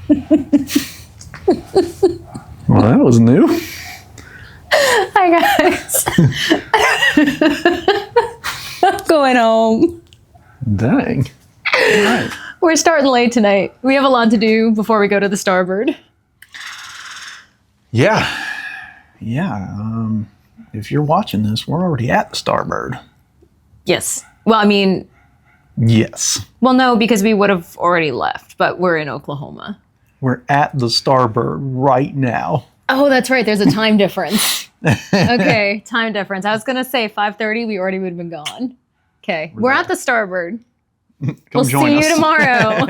Well, that was new. Hi guys. I'm going home. Dang. All right. We're starting late tonight. We have a lot to do before we go to the Starboard. Yeah. If you're watching this, we're already at the Starboard. Yes. Well, I mean, yes. well, no, because we would have already left, but we're in Oklahoma. We're at the Starboard right now. Oh, that's right. There's a time difference. Okay, time difference. I was going to say 5:30. We already would have been gone. Okay, we're at the Starboard. We'll see you tomorrow.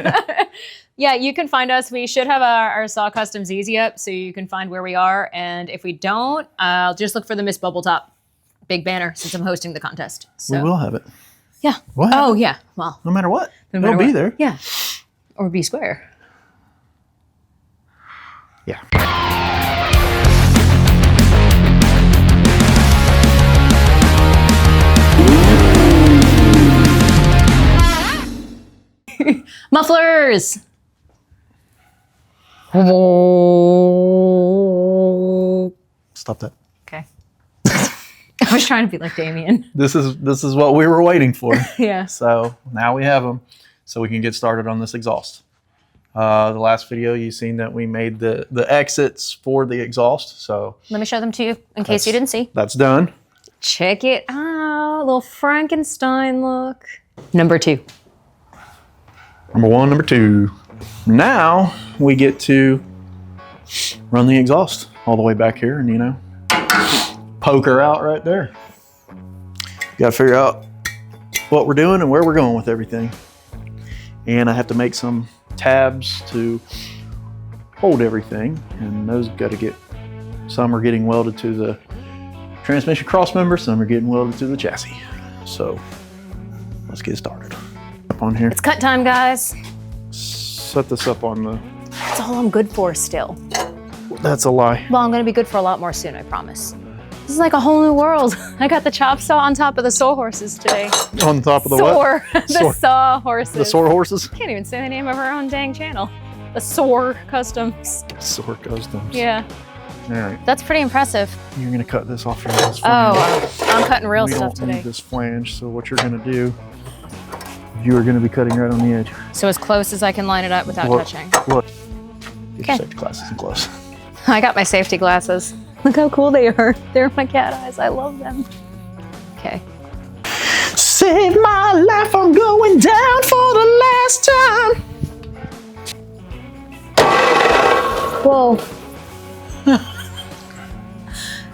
Yeah, you can find us. We should have our Saw Customs Easy up, so you can find where we are. And if we don't, I'll just look for the Miss Bubble Top big banner since I'm hosting the contest. So. We will have it. Yeah. What? Oh, yeah. Well, no matter what. No matter It'll be what. there. Yeah. Or be square. Yeah. Mufflers. Stop that. Okay. I was trying to be like Damien. This is what we were waiting for. Yeah. So now we have them, so we can get started on this exhaust. The last video you seen that we made the exits for the exhaust. So Let me show them to you in case you didn't see. That's done. Check it out. A little Frankenstein look. Number 2. Number 1, number 2. Now we get to run the exhaust all the way back here and, you know, poke her out right there. Got to figure out what we're doing and where we're going with everything. And I have to make some tabs to hold everything, and those got to get, some are getting welded to the transmission cross member, some are getting welded to the chassis. So let's get started. Up on here. It's cut time, guys. Set this up on the, That's all I'm good for still. that's a lie. Well, I'm going to be good for a lot more soon, I promise. This is like a whole new world. I got the chop saw on top of the sawhorses today. On top of the what? The sawhorses. The sawhorses? Can't even say the name of our own dang channel. The Soar Customs. Soar Customs. Yeah. All right. That's pretty impressive. You're going to cut this off your flange. Oh, I'm cutting real we stuff don't today. need this flange, so what you're going to do, you are going to be cutting right on the edge. So as close as I can line it up without touching. Look. Get your Okay. safety glasses and close. I got my safety glasses. Look how cool they are. They're my cat eyes. I love them. Okay. Save my life, I'm going down for the last time. Whoa.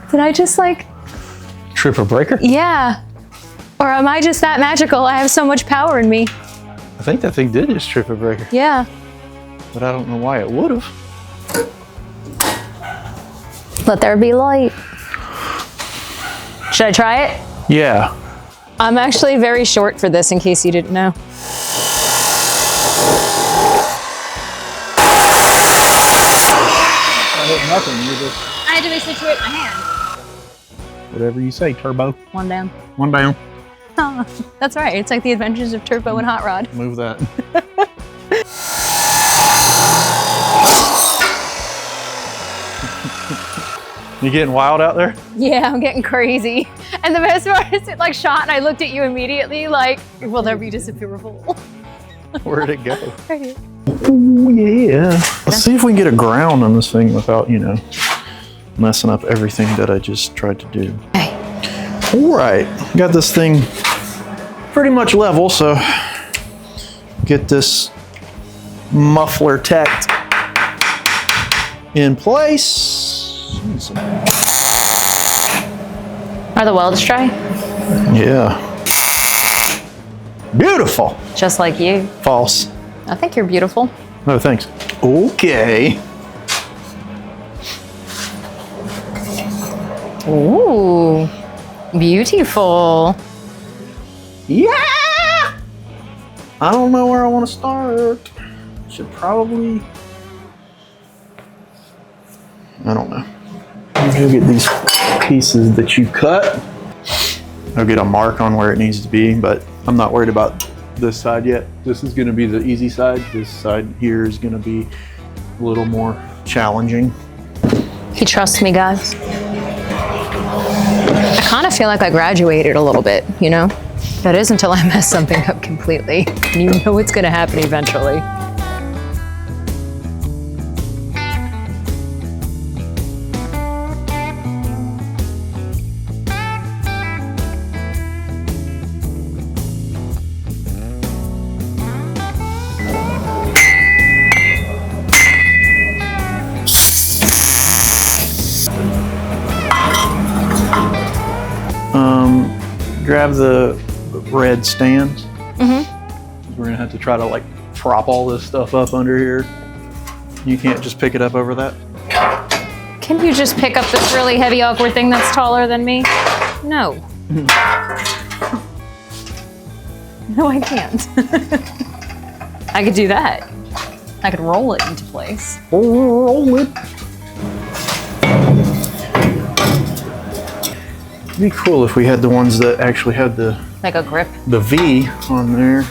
Did I just like... Trip a breaker? Yeah. Or am I just that magical? I have so much power in me. I think that thing did just trip a breaker, Yeah. but I don't know why it would have. Let there be light. Should I try it? Yeah. I'm actually very short for this, in case you didn't know. I hit nothing. You just I had to resituate my hand. whatever you say, turbo. One down. One down. Oh, that's right. It's like the adventures of Turbo and Hot Rod. Move that. You getting wild out there? Yeah, I'm getting crazy. And the best part is it like shot and I looked at you immediately like, will there be disappearable? Where'd it go? Right here. Oh yeah. Let's see if we can get a ground on this thing without, you know, messing up everything that I just tried to do. Okay. All right, got this thing pretty much level, so get this muffler tacked in place. Are the welds dry? Yeah. Beautiful. Just like you. False. I think you're beautiful. No, thanks. Okay. Ooh, beautiful. Yeah! I don't know where I want to start. Should probably... I don't know. Go get these pieces that you cut. I'll get a mark on where it needs to be, but I'm not worried about this side yet. This is going to be the easy side. This side here is going to be a little more challenging. He trusts me, guys. I kind of feel like I graduated a little bit, you know? That is until I mess something up completely. And you know it's gonna happen eventually. Grab the red stands. We're gonna have to try to like prop all this stuff up under here. You can't just pick it up over that? Can you just pick up this really heavy, awkward thing that's taller than me? No. No, I can't. I could do that. I could roll it into place. Roll it. It'd be cool if we had the ones that actually had the like a grip. The V on there,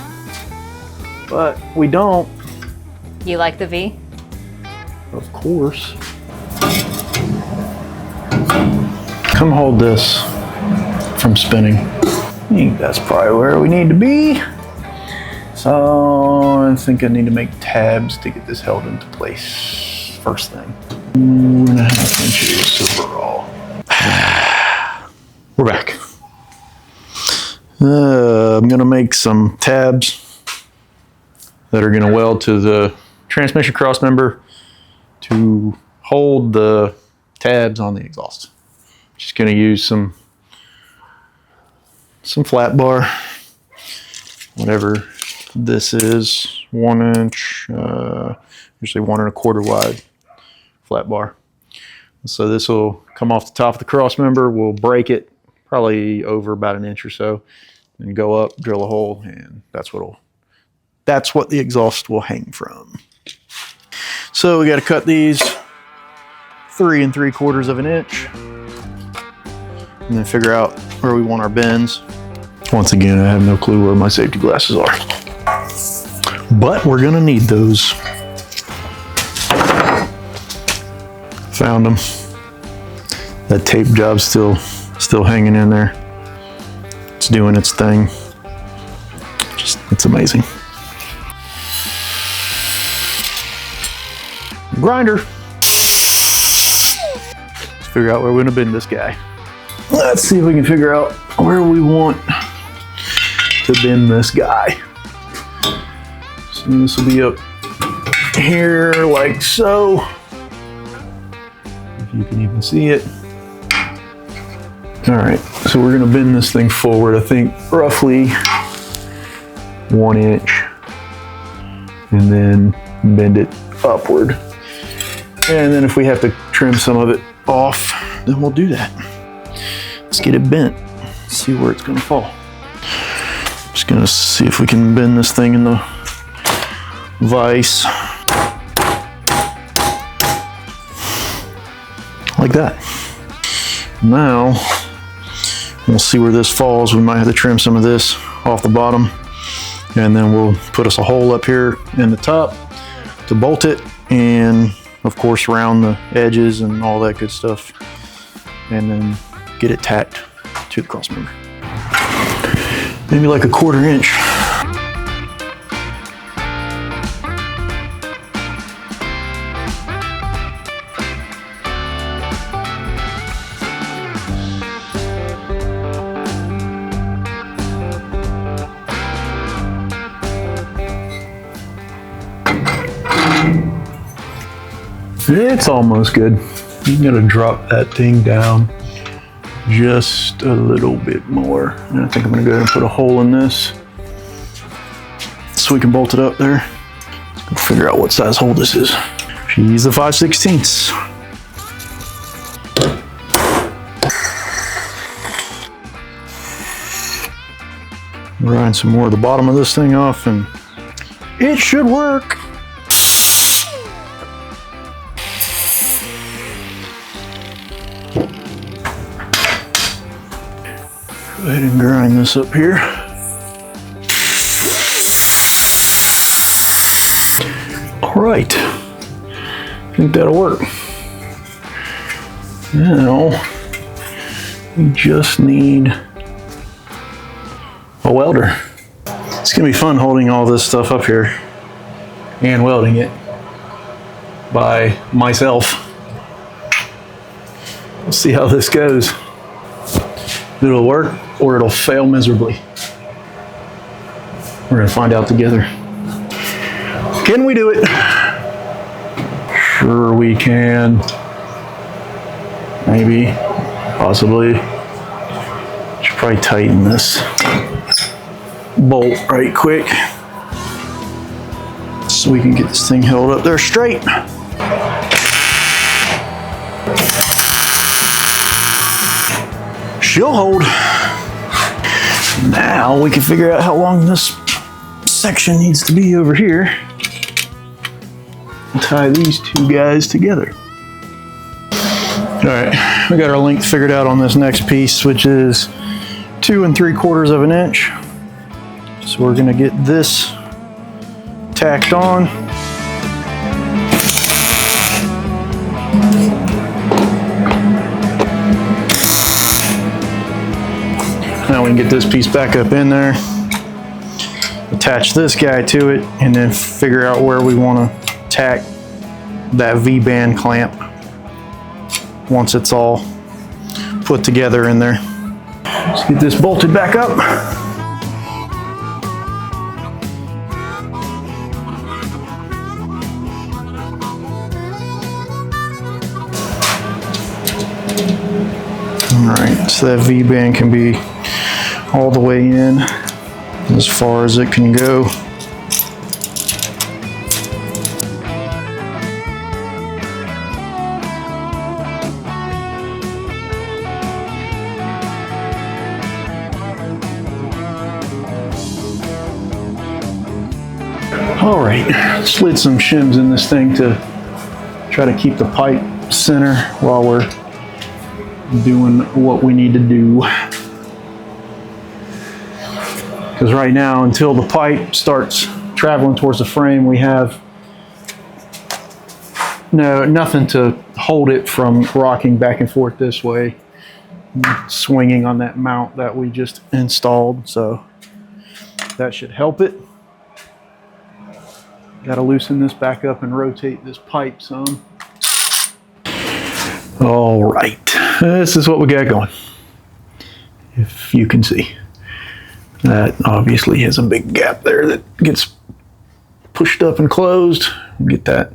but we don't. You like the V? Of course. Come hold this from spinning. I think that's probably where we need to be. So I think I need to make tabs to get this held into place first thing. 2.5 inches overall. We're back. I'm gonna make some tabs that are gonna weld to the transmission cross member to hold the tabs on the exhaust. Just gonna use some flat bar, whatever this is, 1 inch, usually 1 1/4 wide flat bar. So this will come off the top of the cross member, we'll break it probably over about 1 inch or so, and go up, drill a hole, and that's what the exhaust will hang from. So we got to cut these 3 3/4 inch, and then figure out where we want our bends. Once again, I have no clue where my safety glasses are, but we're gonna need those. Found them. That tape job's still hanging in there. It's doing its thing. It's amazing. Grinder. Let's figure out where we're gonna bend this guy. Let's see if we can figure out where we want to bend this guy. So this will be up here like so. If you can even see it. All right, so we're gonna bend this thing forward, I think roughly 1 inch, and then bend it upward. And then if we have to trim some of it off, then we'll do that. Let's get it bent, see where it's gonna fall. Just gonna see if we can bend this thing in the vise. Like that. Now, we'll see where this falls. We might have to trim some of this off the bottom, and then we'll put us a hole up here in the top to bolt it, and of course round the edges and all that good stuff, and then get it tacked to the cross member. Maybe like 1/4 inch. It's almost good. You gotta drop that thing down just a little bit more. And I think I'm gonna go ahead and put a hole in this so we can bolt it up there. Let's go figure out what size hole this is. She's a 5/16. Grind some more of the bottom of this thing off and it should work. Go ahead and grind this up here. All right, I think that'll work. Now, we just need a welder. It's gonna be fun holding all this stuff up here and welding it by myself. We'll see how this goes. It'll work or it'll fail miserably. We're gonna find out together. Can we do it? Sure we can. Maybe, possibly. Should probably tighten this bolt right quick so we can get this thing held up there straight. She'll hold. Now we can figure out how long this section needs to be over here and tie these two guys together. All right, we got our length figured out on this next piece, which is 2 3/4 of an inch. So we're gonna get this tacked on. Now we can get this piece back up in there, attach this guy to it, and then figure out where we want to tack that V-band clamp once it's all put together in there. Let's get this bolted back up. All right, so that V-band can be all the way in as far as it can go. All right, slid some shims in this thing to try to keep the pipe center while we're doing what we need to do. Because right now, until the pipe starts traveling towards the frame, we have nothing to hold it from rocking back and forth this way, swinging on that mount that we just installed. So that should help it. Got to loosen this back up and rotate this pipe some. All right, this is what we got going. If you can see, that obviously has a big gap there that gets pushed up and closed. Get that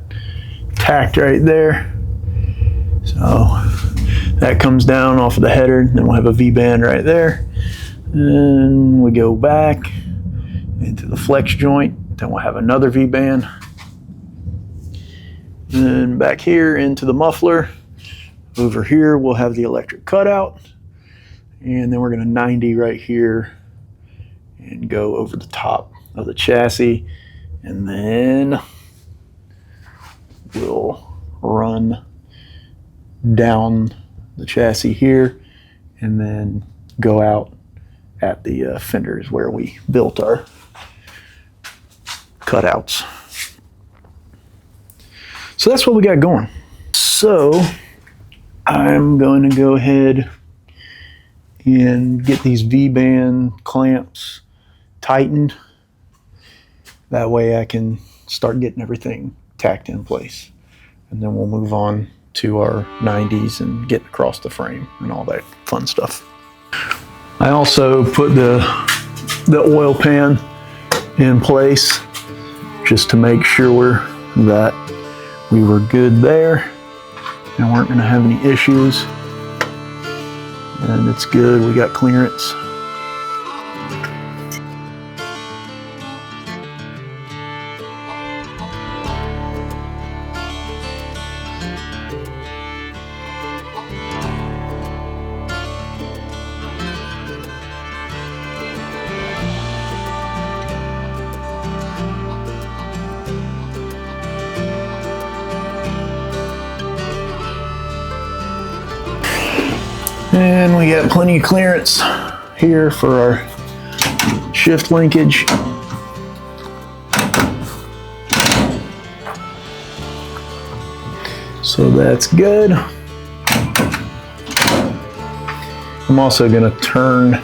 tacked right there. So that comes down off of the header, then we'll have a V-band right there. And we go back into the flex joint. Then we'll have another V-band. Then back here into the muffler. Over here, we'll have the electric cutout. And then we're gonna 90 right here and go over the top of the chassis. And then we'll run down the chassis here and then go out at the fenders where we built our cutouts. So that's what we got going. So I'm going to go ahead and get these V-band clamps tightened. That way I can start getting everything tacked in place. And then we'll move on to our 90s and get across the frame and all that fun stuff. I also put the oil pan in place just to make sure that we were good there and weren't going to have any issues. And it's good, we got clearance. And we got plenty of clearance here for our shift linkage. So that's good. I'm also going to turn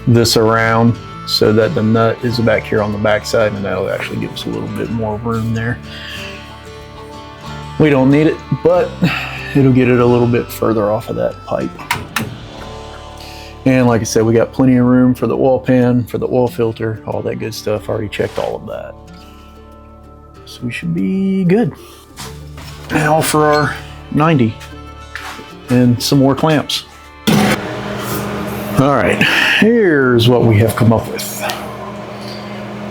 this around so that the nut is back here on the back side, and that'll actually give us a little bit more room there. We don't need it, but it'll get it a little bit further off of that pipe. And like I said, we got plenty of room for the oil pan, for the oil filter, all that good stuff. I already checked all of that. So we should be good. Now for our 90 and some more clamps. All right, here's what we have come up with.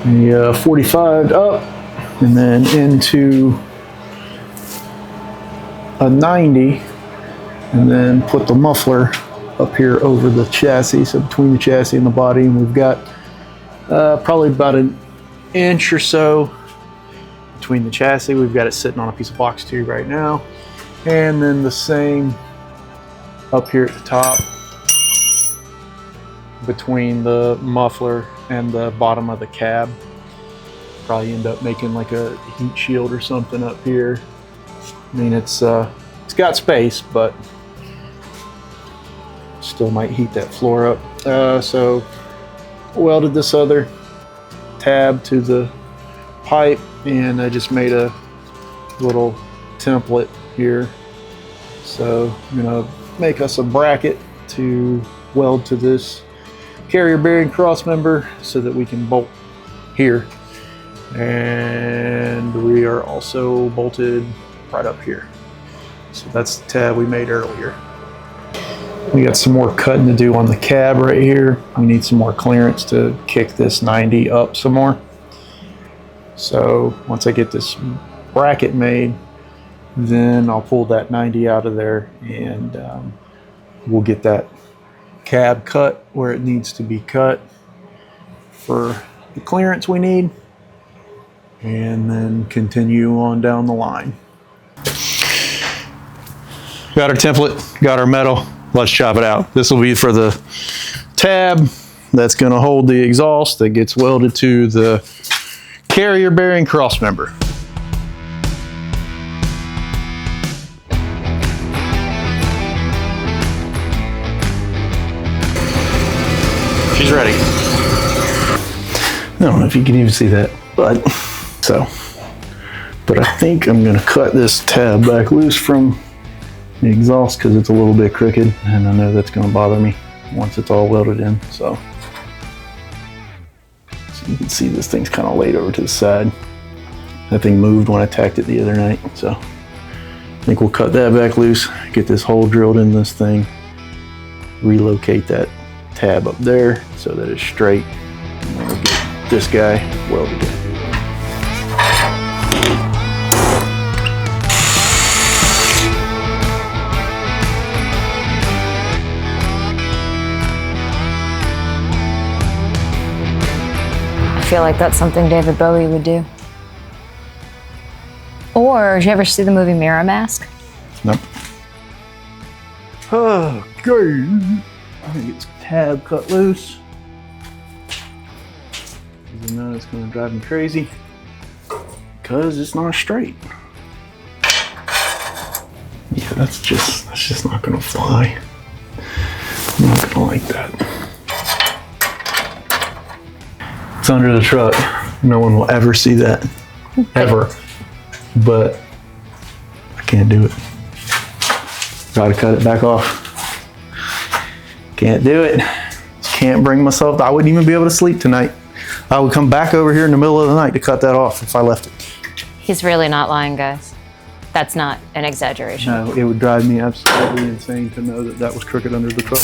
The 45 up and then into a 90, and then put the muffler up here over the chassis, so between the chassis and the body. And we've got probably about an inch or so between the chassis. We've got it sitting on a piece of box tube right now, and then the same up here at the top between the muffler and the bottom of the cab. Probably end up making like a heat shield or something up here. I mean, it's got space, but still might heat that floor up. So welded this other tab to the pipe, and I just made a little template here. So I'm gonna make us a bracket to weld to this carrier bearing cross member so that we can bolt here. And we are also bolted right up here. So that's the tab we made earlier. We got some more cutting to do on the cab right here. We need some more clearance to kick this 90 up some more. So once I get this bracket made, then I'll pull that 90 out of there, and we'll get that cab cut where it needs to be cut for the clearance we need, and then continue on down the line. Got our template, got our metal. Let's chop it out. This will be for the tab that's going to hold the exhaust that gets welded to the carrier bearing cross member. She's ready. I don't know if you can even see that, but I think I'm going to cut this tab back loose from the exhaust because it's a little bit crooked, and I know that's going to bother me once it's all welded in. So you can see this thing's kind of laid over to the side. That thing moved when I tacked it the other night, so I think we'll cut that back loose, get this hole drilled in this thing, relocate that tab up there so that it's straight, and then we'll get this guy welded in. I feel like that's something David Bowie would do. Or, did you ever see the movie Mirror Mask? Nope. Okay. I'm gonna get this tab cut loose. Even though it's gonna drive me crazy because it's not straight. Yeah, that's just not gonna fly. I'm not gonna like that. It's under the truck. No one will ever see that, ever. But I can't do it. Gotta cut it back off. Can't do it. Can't bring myself. I wouldn't even be able to sleep tonight. I would come back over here in the middle of the night to cut that off if I left it. He's really not lying, guys. That's not an exaggeration. No, it would drive me absolutely insane to know that that was crooked under the truck.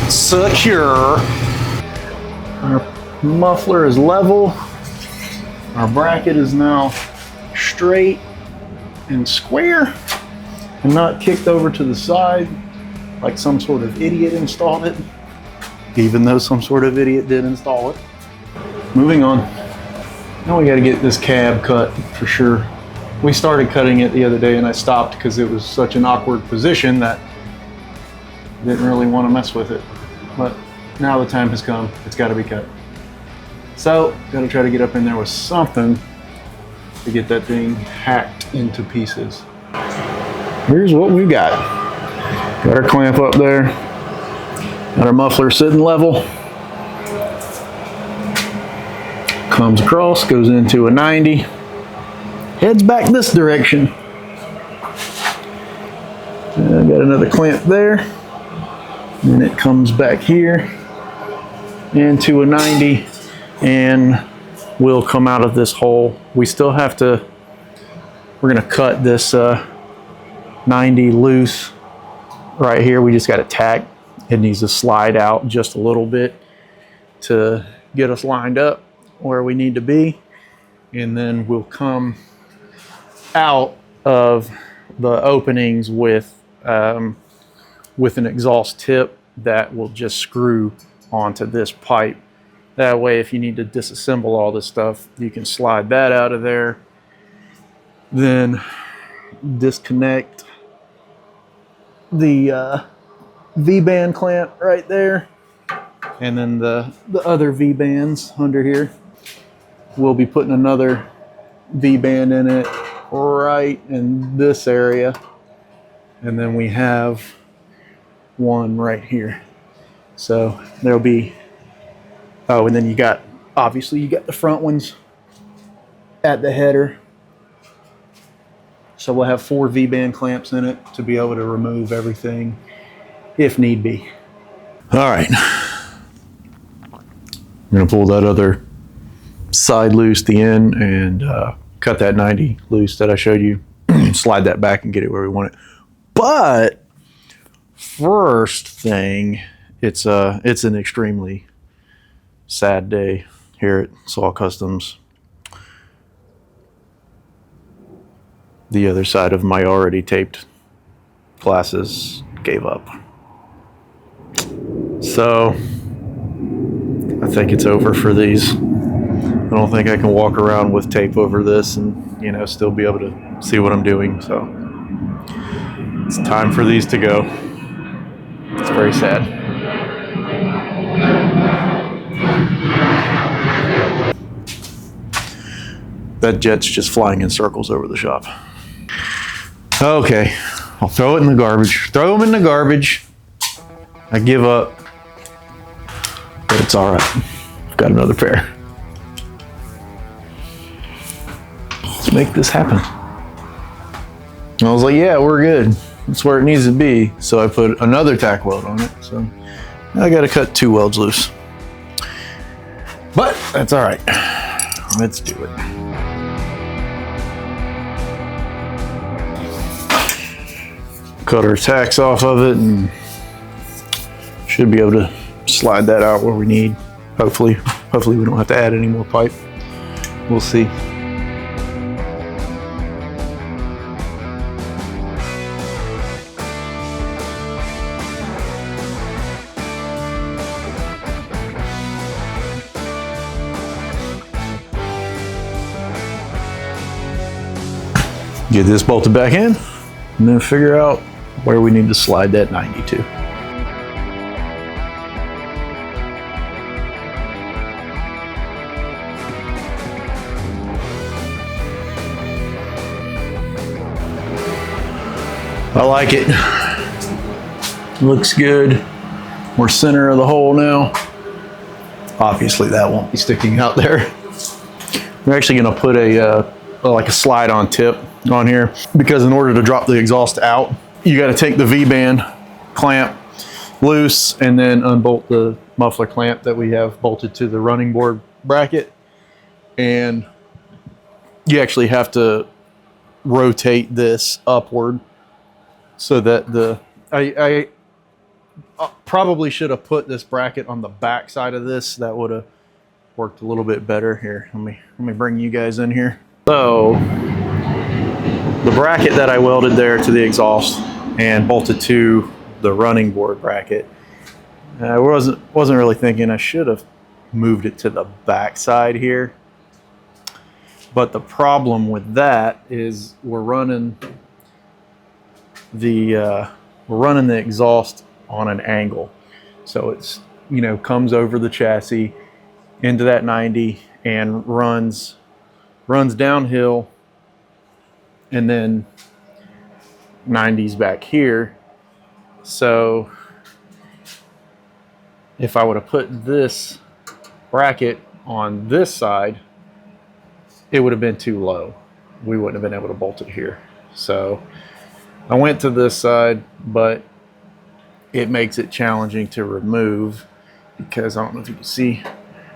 Secure. Our muffler is level. Our bracket is now straight and square and not kicked over to the side like some sort of idiot installed it, even though some sort of idiot did install it. Moving on. Now we got to get this cab cut for sure. We started cutting it the other day and I stopped because it was such an awkward position that I didn't really want to mess with it. but now the time has come. It's got to be cut. So, got to try to get up in there with something to get that thing hacked into pieces. Here's what we've got. Got our clamp up there. Got our muffler sitting level. Comes across, goes into a 90. Heads back this direction. Got another clamp there. And it comes back here into a 90 and will come out of this hole. We still have to, we're gonna cut this 90 loose right here. We just got to tack. It needs to slide out just a little bit to get us lined up where we need to be. And then we'll come out of the openings with an exhaust tip that will just screw onto this pipe. That way, if you need to disassemble all this stuff, you can slide that out of there. Then disconnect the V-band clamp right there. And then the other V-bands under here. We'll be putting another V-band in it right in this area. And then we have one right here. So there'll be, oh, and then you got, obviously you got the front ones at the header. So we'll have 4 V-band clamps in it to be able to remove everything if need be. All right. I'm gonna pull that other side loose, the end, and cut that 90 loose that I showed you. Slide that back and get it where we want it. But first thing, it's an extremely sad day here at Saw Customs. The other side of my already taped glasses gave up. So I think it's over for these. I don't think I can walk around with tape over this and, you know, still be able to see what I'm doing. So it's time for these to go. It's very sad. That jet's just flying in circles over the shop. Okay, I'll throw it in the garbage. Throw them in the garbage. I give up, but it's all right. I've got another pair. Let's make this happen. And I was like, yeah, we're good. That's where it needs to be. So I put another tack weld on it. So I got to cut 2 welds loose. But that's all right. Let's do it. Cut our tacks off of it and should be able to slide that out where we need. Hopefully we don't have to add any more pipe. We'll see. Get this bolted back in and then figure out where we need to slide that 90 to. I like it. Looks good. We're center of the hole now. Obviously that won't be sticking out there. We're actually gonna put like a slide on tip on here, because in order to drop the exhaust out, you got to take the V-band clamp loose and then unbolt the muffler clamp that we have bolted to the running board bracket. And you actually have to rotate this upward so that I probably should have put this bracket on the back side of this. That would have worked a little bit better. Here, let me bring you guys in here. So the bracket that I welded there to the exhaust and bolted to the running board bracket, I wasn't really thinking I should have moved it to the back side here. But the problem with that is we're running the exhaust on an angle. So it's, you know, comes over the chassis into that 90 and runs downhill, and then 90's back here. So if I would have put this bracket on this side, it would have been too low. We wouldn't have been able to bolt it here. So I went to this side, but it makes it challenging to remove, because I don't know if you can see,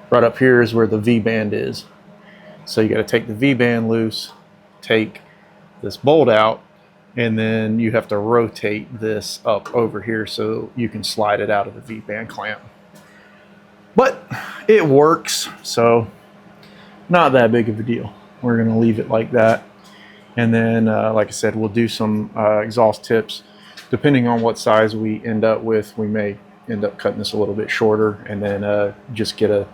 right up here is where the V-band is. So you got to take the V-band loose, take this bolt out, and then you have to rotate this up over here so you can slide it out of the V-band clamp. But it works, so not that big of a deal. We're going to leave it like that. And then, like I said, we'll do some exhaust tips. Depending on what size we end up with, we may end up cutting this a little bit shorter, and then just get a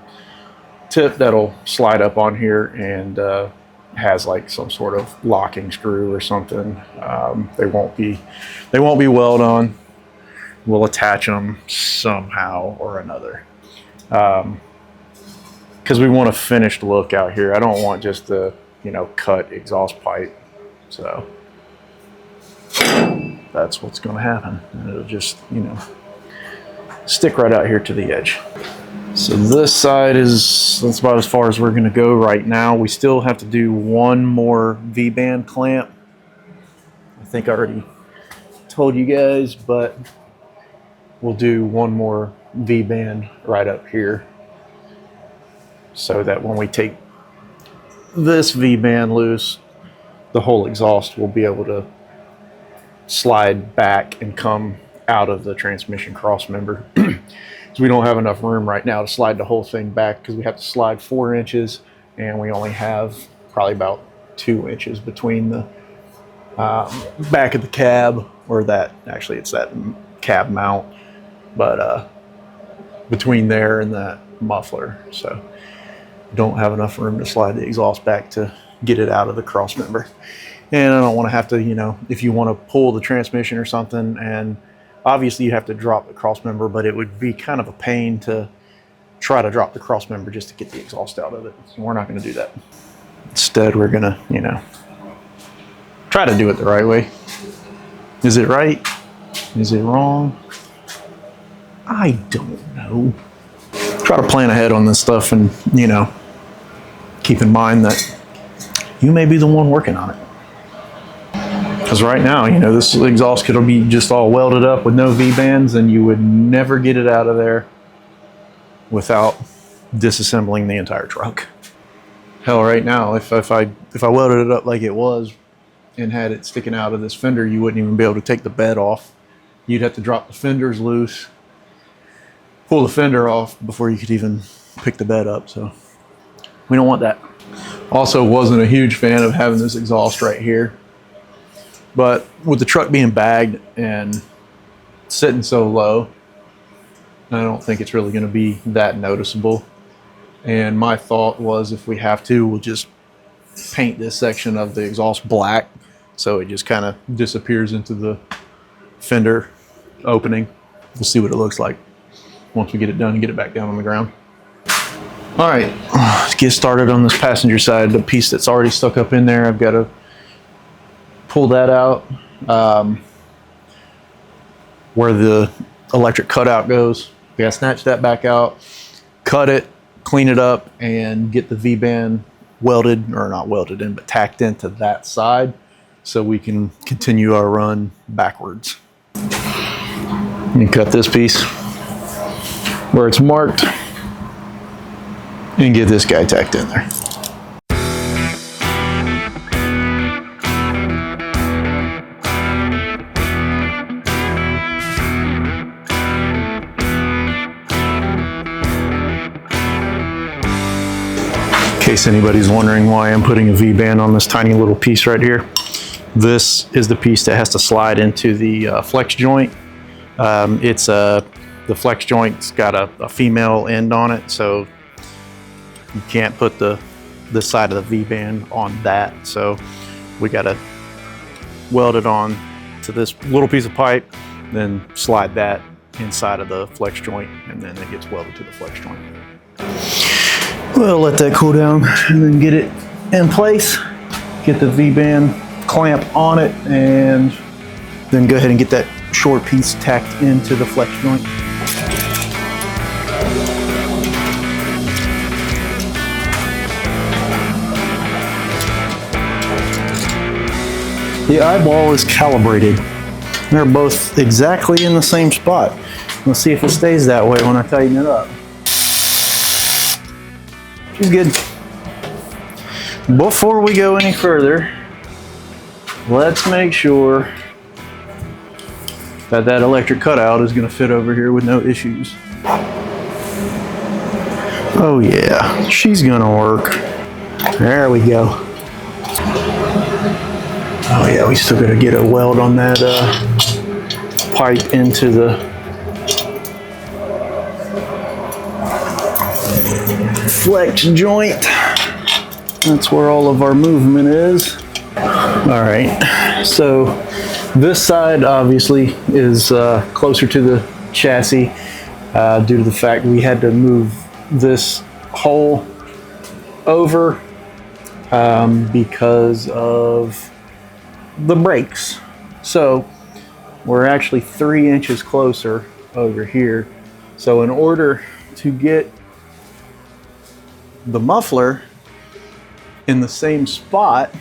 tip that'll slide up on here and has like some sort of locking screw or something. They won't be weld on. We'll attach them somehow or another, because we want a finished look out here. I don't want just the, you know, cut exhaust pipe. So that's what's going to happen. And it'll just, you know, stick right out here to the edge. So this side that's about as far as we're going to go right now. We still have to do one more V-band clamp. I think I already told you guys, but we'll do one more V-band right up here, so that when we take this V-band loose, the whole exhaust will be able to slide back and come out of the transmission cross member. So we don't have enough room right now to slide the whole thing back, because we have to slide 4 inches, and we only have probably about 2 inches between the back of the cab, or that, actually it's that cab mount, but between there and that muffler. So don't have enough room to slide the exhaust back to get it out of the cross member. And I don't want to have to, you know, if you want to pull the transmission or something, and obviously you have to drop the cross member, but it would be kind of a pain to try to drop the cross member just to get the exhaust out of it. So we're not going to do that. Instead, we're going to, you know, try to do it the right way. Is it right? Is it wrong? I don't know. Try to plan ahead on this stuff, and, you know, keep in mind that you may be the one working on it. Because right now, you know, this exhaust could be just all welded up with no V-bands, and you would never get it out of there without disassembling the entire truck. Hell, right now, if I welded it up like it was and had it sticking out of this fender, you wouldn't even be able to take the bed off. You'd have to drop the fenders loose, pull the fender off before you could even pick the bed up. So we don't want that. Also, wasn't a huge fan of having this exhaust right here. But with the truck being bagged and sitting so low, I don't think it's really going to be that noticeable. And my thought was, if we have to, we'll just paint this section of the exhaust black, so it just kind of disappears into the fender opening. We'll see what it looks like once we get it done and get it back down on the ground. All right, let's get started on this passenger side. The piece that's already stuck up in there, I've got to pull that out, where the electric cutout goes. We gotta snatch that back out, cut it, clean it up, and get the V-band welded, or not welded in, but tacked into that side, so we can continue our run backwards. You cut this piece where it's marked and get this guy tacked in there. In case anybody's wondering why I'm putting a V-band on this tiny little piece right here, this is the piece that has to slide into the flex joint. The flex joint's got a female end on it, so you can't put this side of the V-band on that. So we got to weld it on to this little piece of pipe, then slide that inside of the flex joint, and then it gets welded to the flex joint. We'll let that cool down and then get it in place, get the V-band clamp on it, and then go ahead and get that short piece tacked into the flex joint. The eyeball is calibrated. They're both exactly in the same spot. Let's see if it stays that way when I tighten it up. She's good. Before we go any further, let's make sure that that electric cutout is going to fit over here with no issues. Oh yeah, she's going to work. There we go. Oh yeah, we still got to get a weld on that pipe into the flex joint. That's where all of our movement is. All right, so this side obviously is closer to the chassis due to the fact we had to move this hole over because of the brakes. So we're actually 3 inches closer over here. So in order to get the muffler in the same spot,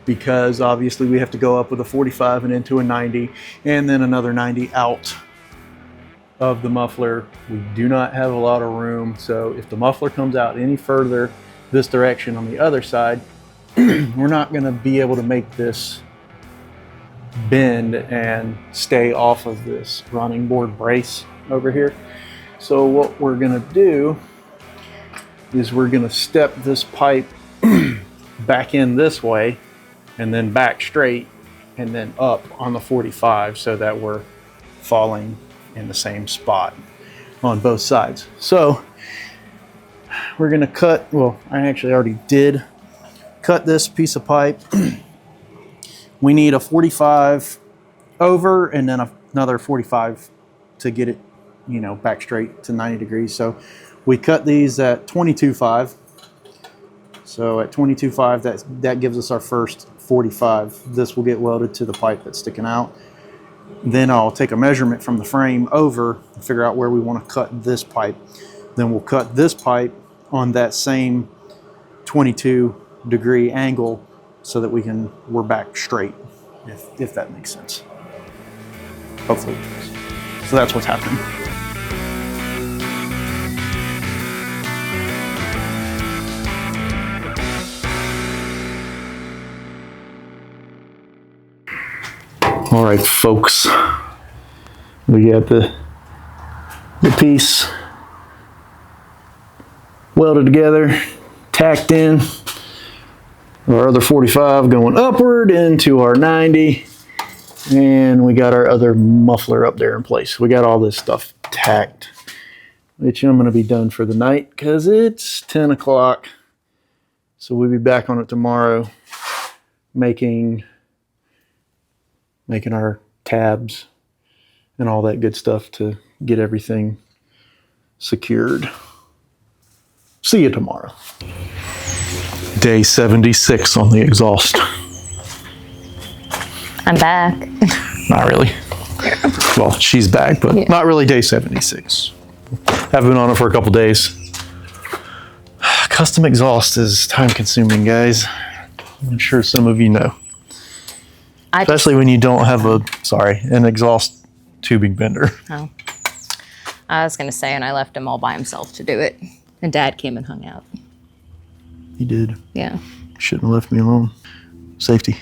because obviously we have to go up with a 45 and into a 90 and then another 90 out of the muffler, we do not have a lot of room. So if the muffler comes out any further this direction on the other side, we're not going to be able to make this bend and stay off of this running board brace over here. So what we're going to do is we're going to step this pipe back in this way and then back straight and then up on the 45 so that we're falling in the same spot on both sides. So we're going to cut, well, I actually already did cut this piece of pipe. We need a 45 over and then another 45 to get it, you know, back straight to 90 degrees. So we cut these at 22.5. So at 22.5, that gives us our first 45. This will get welded to the pipe that's sticking out. Then I'll take a measurement from the frame over and figure out where we want to cut this pipe. Then we'll cut this pipe on that same 22-degree angle so that we're back straight, if that makes sense. Hopefully it does. So that's what's happening. All right, folks, we got the piece welded together, tacked in, our other 45 going upward into our 90, and we got our other muffler up there in place. We got all this stuff tacked, which I'm going to be done for the night because it's 10 o'clock. So we'll be back on it tomorrow, making our tabs and all that good stuff to get everything secured. See you tomorrow. Day 76 on the exhaust. I'm back. Not really. Well, she's back, but not really day 76. I've been on it for a couple days. Custom exhaust is time consuming, guys. I'm sure some of you know. Especially when you don't have an exhaust tubing bender. Oh. I was going to say, and I left him all by himself to do it. And Dad came and hung out. He did. Yeah. Shouldn't have left me alone. Safety.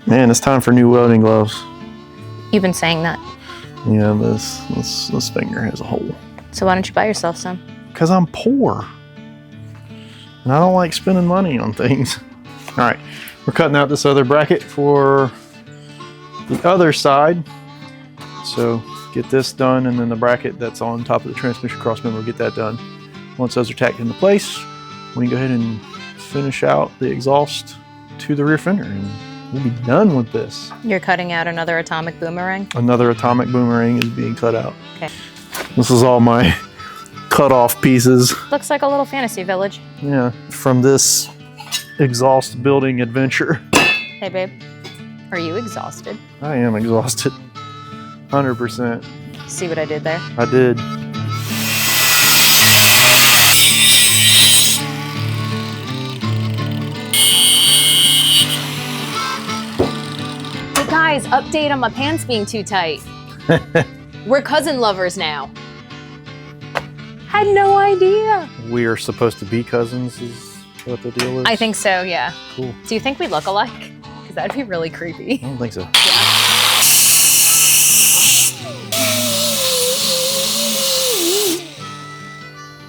Man, it's time for new welding gloves. You've been saying that. Yeah, this finger has a hole. So why don't you buy yourself some? Because I'm poor. And I don't like spending money on things. All right, we're cutting out this other bracket for the other side. So get this done, and then the bracket that's on top of the transmission crossmember, we'll get that done. Once those are tacked into place, we can go ahead and finish out the exhaust to the rear fender, and we'll be done with this. You're cutting out another atomic boomerang? Another atomic boomerang is being cut out. Okay. This is all my cut off pieces. Looks like a little fantasy village. Yeah, from this exhaust building adventure. Hey, babe. Are you exhausted? I am exhausted. 100%. See what I did there? I did. Hey guys, update on my pants being too tight. We're cousin lovers now. Had no idea. We are supposed to be cousins is what the deal is? I think so, yeah. Cool. Do you think we look alike? Because that'd be really creepy. I don't think so. Yeah.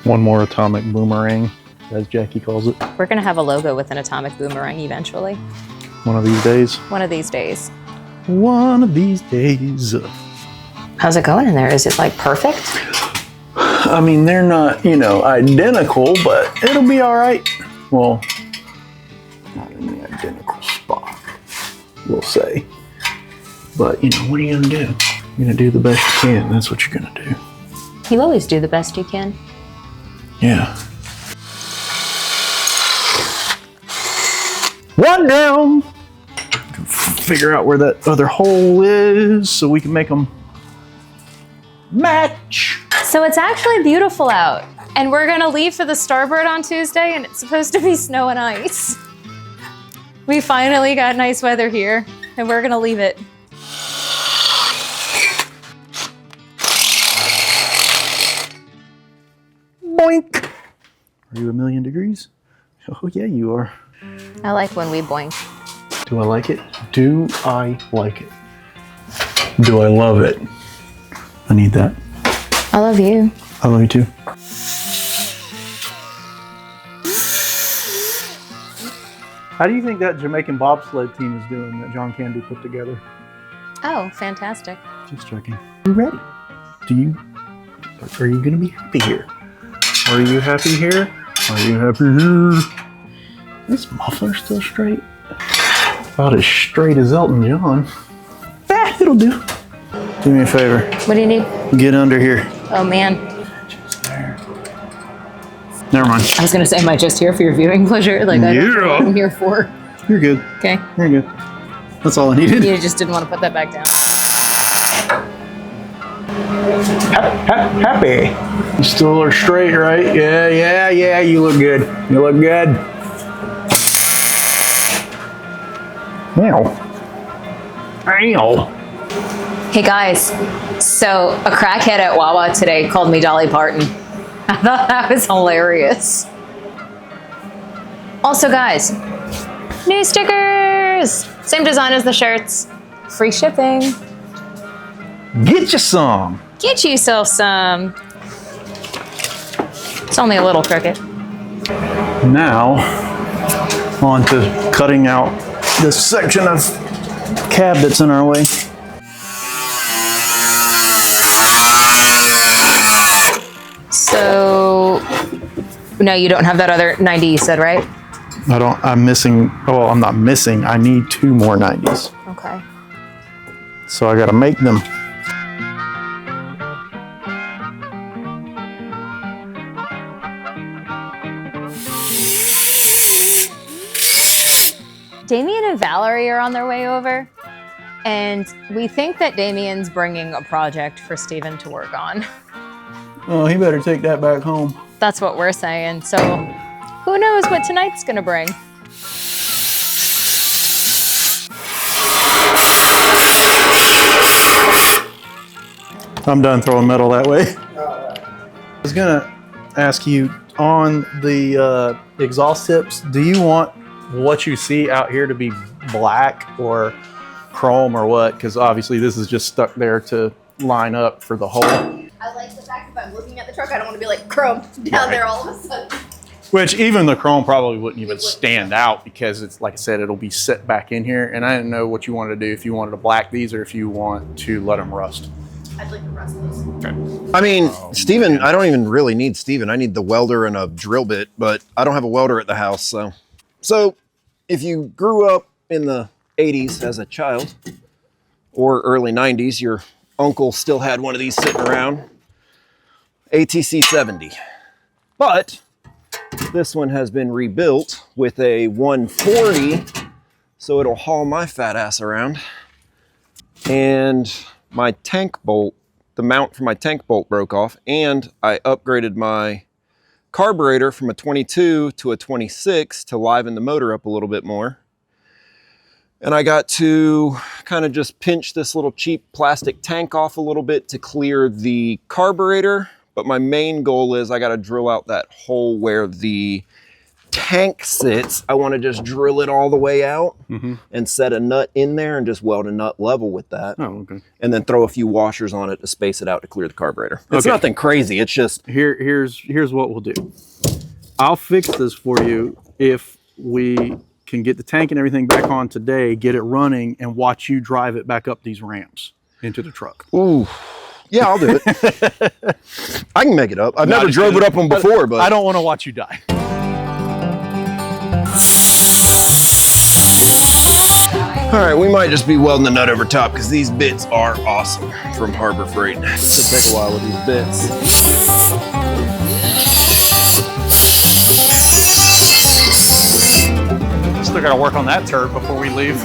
One more atomic boomerang, as Jackie calls it. We're gonna have a logo with an atomic boomerang eventually. One of these days. One of these days. One of these days. How's it going in there? Is it like perfect? I mean, they're not, you know, identical, but it'll be all right. Well, not in the identical spot, we'll say. But, you know, what are you gonna do? You're gonna do the best you can. That's what you're gonna do. You always do the best you can. Yeah. One down. Figure out where that other hole is so we can make them match. So it's actually beautiful out. And we're gonna leave for the Starboard on Tuesday and it's supposed to be snow and ice. We finally got nice weather here and we're gonna leave it. Boink. Are you 1,000,000 degrees? Oh yeah, you are. I like when we boink. Do I like it? Do I like it? Do I love it? I need that. I love you. I love you too. How do you think that Jamaican bobsled team is doing that John Candy put together? Oh, fantastic. Just checking. You ready? Are you gonna be happy here? Are you happy here? Are you happy here? This muffler's still straight. About as straight as Elton John. It'll do. Do me a favor. What do you need? Get under here. Oh man. Just there. Never mind. I was gonna say, am I just here for your viewing pleasure? Like, I don't know what I'm here for. You're good. Okay. You're good. That's all I needed. You just didn't want to put that back down. Happy. You still are straight, right? Yeah. You look good. You look good. Ow. Ow. Hey guys, so a crackhead at Wawa today called me Dolly Parton. I thought that was hilarious. Also guys, new stickers! Same design as the shirts. Free shipping. Get you some. Get yourself some. It's only a little crooked. Now, on to cutting out this section of cab that's in our way. So, no, you don't have that other 90 you said, right? I'm missing, well, I'm not missing. I need 2 more 90s. Okay. So I gotta make them. Damien and Valerie are on their way over, and we think that Damien's bringing a project for Steven to work on. Oh, he better take that back home. That's what we're saying. So who knows what tonight's gonna bring? I'm done throwing metal that way. I was gonna ask you on the exhaust tips, do you want what you see out here to be black or chrome or what? Because obviously this is just stuck there to line up for the hole. I like the fact if I'm looking at the truck, I don't want to be like chrome down there all of a sudden. Which even the chrome probably wouldn't even stand out because it's, like I said, it'll be set back in here. And I didn't know what you wanted to do, if you wanted to black these or if you want to let them rust. I'd like to rust those. Okay. I mean, Steven, I don't even really need Steven. I need the welder and a drill bit, but I don't have a welder at the house, so. So, if you grew up in the 80s as a child, or early 90s, your uncle still had one of these sitting around. ATC 70. But this one has been rebuilt with a 140, so it'll haul my fat ass around. And my tank bolt, the mount for my tank bolt broke off, and I upgraded my carburetor from a 22 to a 26 to liven the motor up a little bit more. And I got to kind of just pinch this little cheap plastic tank off a little bit to clear the carburetor. But my main goal is I got to drill out that hole where the tank sits. I want to just drill it all the way out and set a nut in there and just weld a nut level with that. Oh, okay. And then throw a few washers on it to space it out to clear the carburetor. It's nothing crazy. It's just... Here's what we'll do. I'll fix this for you if we can get the tank and everything back on today, get it running, and watch you drive it back up these ramps into the truck. Ooh. Yeah, I'll do it. I can make it up. I've never drove it up one before, but... I don't want to watch you die. All right, we might just be welding the nut over top because these bits are awesome from Harbor Freight. This will take a while with these bits. Still got to work on that turret before we leave.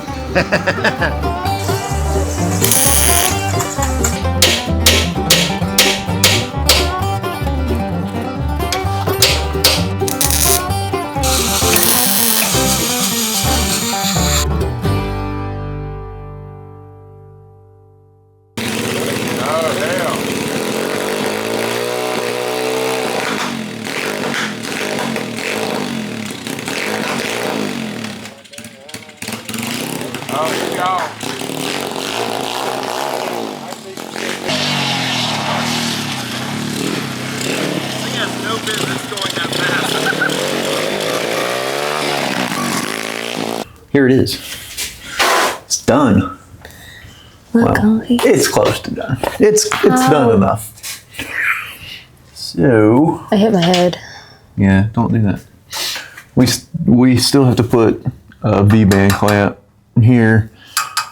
Here it is. It's done. Look, well, it's close to done. It's done enough. So I hit my head. Yeah, don't do that. We still have to put a V-band clamp here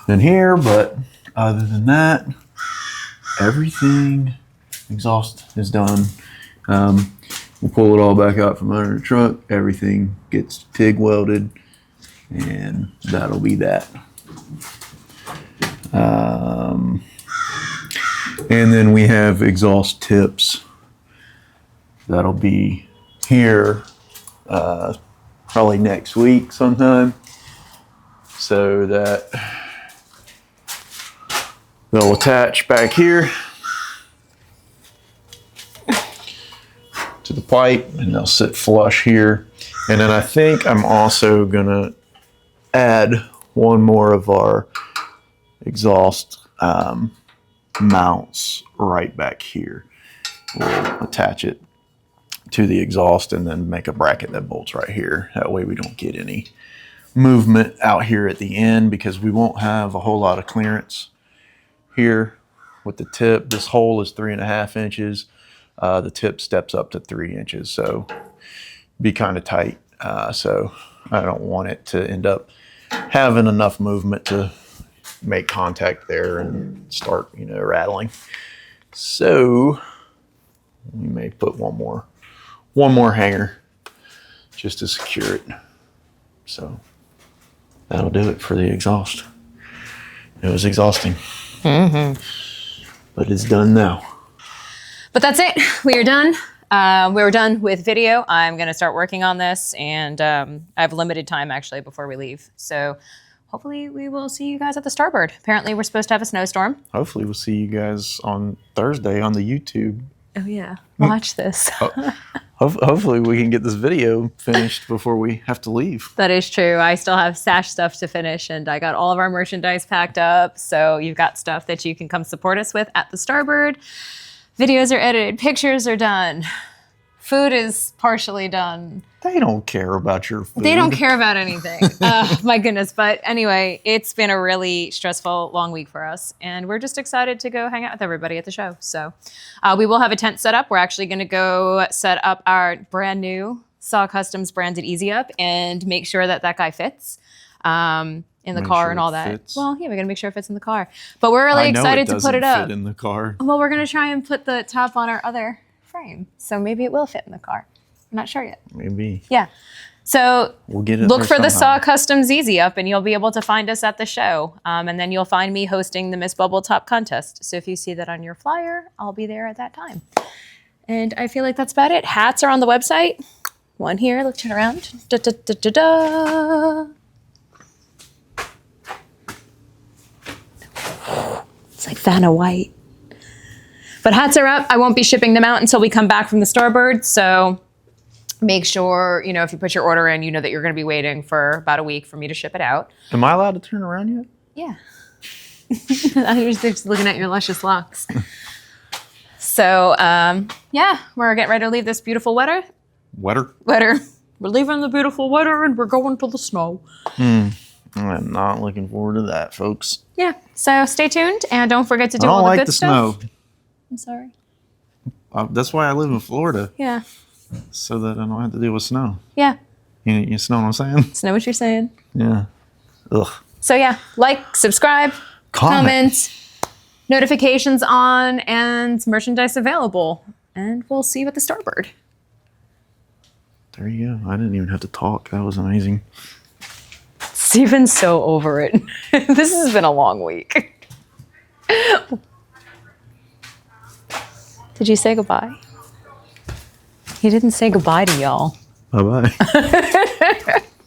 and here, but other than that, everything exhaust is done. We'll pull it all back out from under the truck. Everything gets TIG welded, and that'll be that. And then we have exhaust tips. That'll be here probably next week sometime, so that they'll attach back here to the pipe and they'll sit flush here. And then I think I'm also gonna add one more of our exhaust mounts right back here. We'll attach it to the exhaust and then make a bracket that bolts right here. That way we don't get any movement out here at the end, because we won't have a whole lot of clearance here with the tip. This hole is 3.5 inches. The tip steps up to 3 inches, so be kind of tight. So I don't want it to end up having enough movement to make contact there and start, rattling. So we may put one more hanger just to secure it. So that'll do it for the exhaust. It was exhausting, but it's done now. But that's it. We are done. We were done with video. I'm going to start working on this, and I have limited time actually before we leave. So hopefully we will see you guys at the Starboard. Apparently we're supposed to have a snowstorm. Hopefully we'll see you guys on Thursday on the YouTube. Oh yeah, watch this. Hopefully we can get this video finished before we have to leave. That is true. I still have stash stuff to finish, and I got all of our merchandise packed up. So you've got stuff that you can come support us with at the Starboard. Videos are edited, pictures are done. Food is partially done. They don't care about your food. They don't care about anything. My goodness. But anyway, it's been a really stressful, long week for us. And we're just excited to go hang out with everybody at the show. So we will have a tent set up. We're actually going to go set up our brand new SAW Customs branded Easy Up and make sure that that guy fits. in the Make car sure and all it that. fits. Well, yeah, we're gonna make sure it fits in the car. But we're really I know excited it to put it doesn't up. fit in the car. Well, we're gonna try and put the top on our other frame, so maybe it will fit in the car. We're not sure yet. Maybe. Yeah. So We'll get it look there for the somehow. Saw Customs Easy Up, and you'll be able to find us at the show. And then you'll find me hosting the Miss Bubble Top contest. So if you see that on your flyer, I'll be there at that time. And I feel like that's about it. Hats are on the website. One here. Look, turn around. Da, da, da, da, da. It's like Vanna White. But hats are up. I won't be shipping them out until we come back from the Starbird. So make sure, you know, if you put your order in, you know that you're going to be waiting for about a week for me to ship it out. Am I allowed to turn around yet? Yeah. I was just looking at your luscious locks. So, yeah, we're getting ready to leave this beautiful weather. Wetter? We're leaving the beautiful weather and we're going to the snow. I'm not looking forward to that, folks. Yeah. So stay tuned and don't forget to do I all don't the like good the stuff. snow. I'm sorry. That's why I live in Florida, Yeah. so that I don't have to deal with snow. Yeah. You know what I'm saying? Just know what you're saying. Yeah. Ugh. So yeah, like, subscribe, comment, notifications on, and merchandise available. And we'll see you at the Starbird. There you go. I didn't even have to talk. That was amazing. Steven's so over it. This has been a long week. Did you say goodbye? He didn't say goodbye to y'all. Bye-bye.